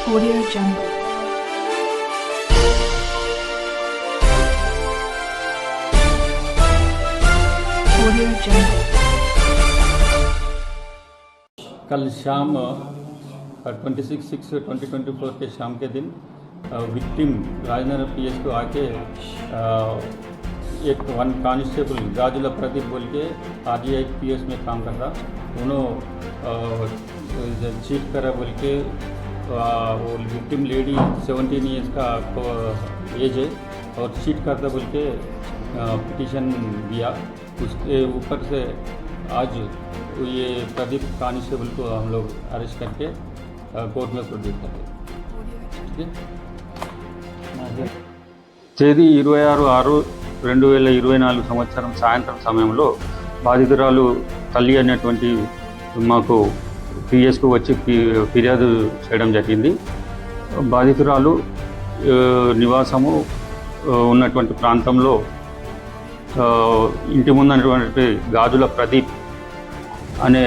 Audio Jungle. Audio Jungle. कल शाम 26/6/2024 के शाम के दिन विक्टिम राजनगर पीएस को आके एक वन कांस्टेबल गाजुला प्रदीप बोल के आरजीआई पीएस में काम कर रहा, उन्होंने चीट करा बोल के वो विक्टिम लेडी 17 ईयर्स का एज है और चीट करता बोल के पिटीशन दिया। उसके ऊपर से आज ये प्रदीप कांस्टेबल को हम लोग अरेस्ट करके कोर्ट में प्रोड्यूस करते हैं। ठीक है। తేదీ 26/6/2024 సంవత్సరం సాయంత్రం సమయంలో బాధితురాలు తల్లి అనేటువంటి మాకు పిఎస్కు వచ్చి ఫిర్యాదు చేయడం జరిగింది. బాధితురాలు నివాసము ఉన్నటువంటి ప్రాంతంలో ఇంటి ముందటువంటి గాజుల ప్రదీప్ అనే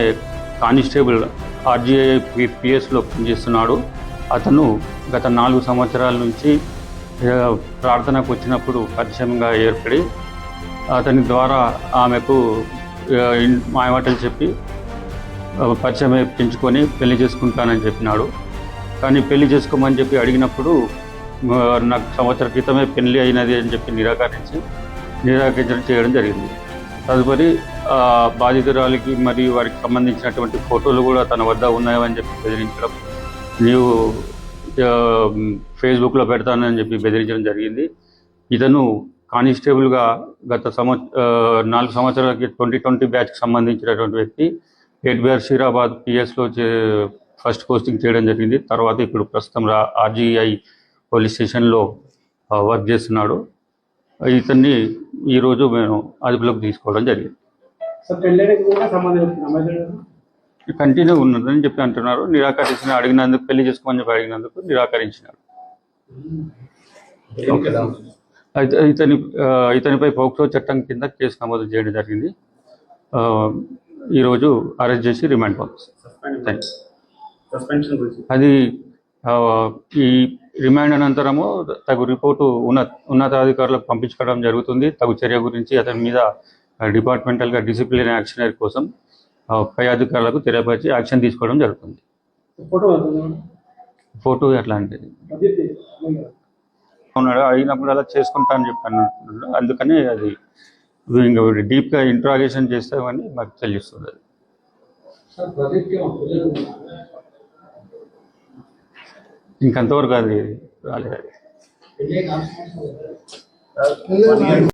కానిస్టేబుల్ ఆర్జీఐ పిఎస్లో పనిచేస్తున్నాడు. అతను గత 4 సంవత్సరాల నుంచి ప్రార్థనకు వచ్చినప్పుడు పరిచయంగా ఏర్పడి అతని ద్వారా ఆమెకు మాయమాటలు చెప్పి పరిచయం పెంచుకొని పెళ్లి చేసుకుంటానని చెప్పినాడు. కానీ పెళ్లి చేసుకోమని చెప్పి అడిగినప్పుడు నాకు సంవత్సరం క్రితమే పెళ్లి అయినది అని చెప్పి నిరాకరించడం చేయడం జరిగింది. తదుపరి బాధితురాలికి మరియు వారికి సంబంధించినటువంటి ఫోటోలు కూడా తన వద్ద ఉన్నాయని చెప్పి బెదిరించడం, నీవు ఫేస్బుక్లో పెడతానని చెప్పి బెదిరించడం జరిగింది. ఇతను కానిస్టేబుల్గా గత 4 సంవత్సరాలకి 2020 బ్యాచ్కి సంబంధించినటువంటి వ్యక్తి 8 షీరాబాద్ పిఎస్లో ఫస్ట్ పోస్టింగ్ చేయడం జరిగింది. తర్వాత ఇప్పుడు ప్రస్తుతం ఆర్జీఐ పోలీస్ స్టేషన్లో వర్క్ చేస్తున్నాడు. ఇతన్ని ఈరోజు మేము అదుపులోకి తీసుకోవడం జరిగింది. కంటిన్యూ ఉన్నదని చెప్పి అంటున్నారు. నిరాకరించిన అడిగినందుకు పెళ్లి చేసుకోమని చెప్పి అడిగినందుకు నిరాకరించినాడు. ఇతనిపై పోక్సో చట్టం కింద కేసు నమోదు చేయడం జరిగింది. ఈరోజు అరెస్ట్ చేసి రిమాండ్ పంపిస్తాం. అది ఈ రిమాండ్ అనంతరము తగు రిపోర్టు ఉన్నతాధికారులకు పంపించుకోవడం జరుగుతుంది. తగు చర్య గురించి అతని మీద డిపార్ట్మెంటల్గా డిసిప్లిన్ యాక్షన్ కోసం పై అధికారులకు తెలియపరిచి యాక్షన్ తీసుకోవడం జరుగుతుంది. ఫోటో అట్లాంటిది ఉన్నాడు, అయినప్పుడు అలా చేసుకుంటా అని చెప్పాను. అందుకని అది డీప్గా ఇంట్రాగేషన్ చేస్తామని మాకు తెలుస్తుంది. ఇంకంతవరకు అది రాలేదు.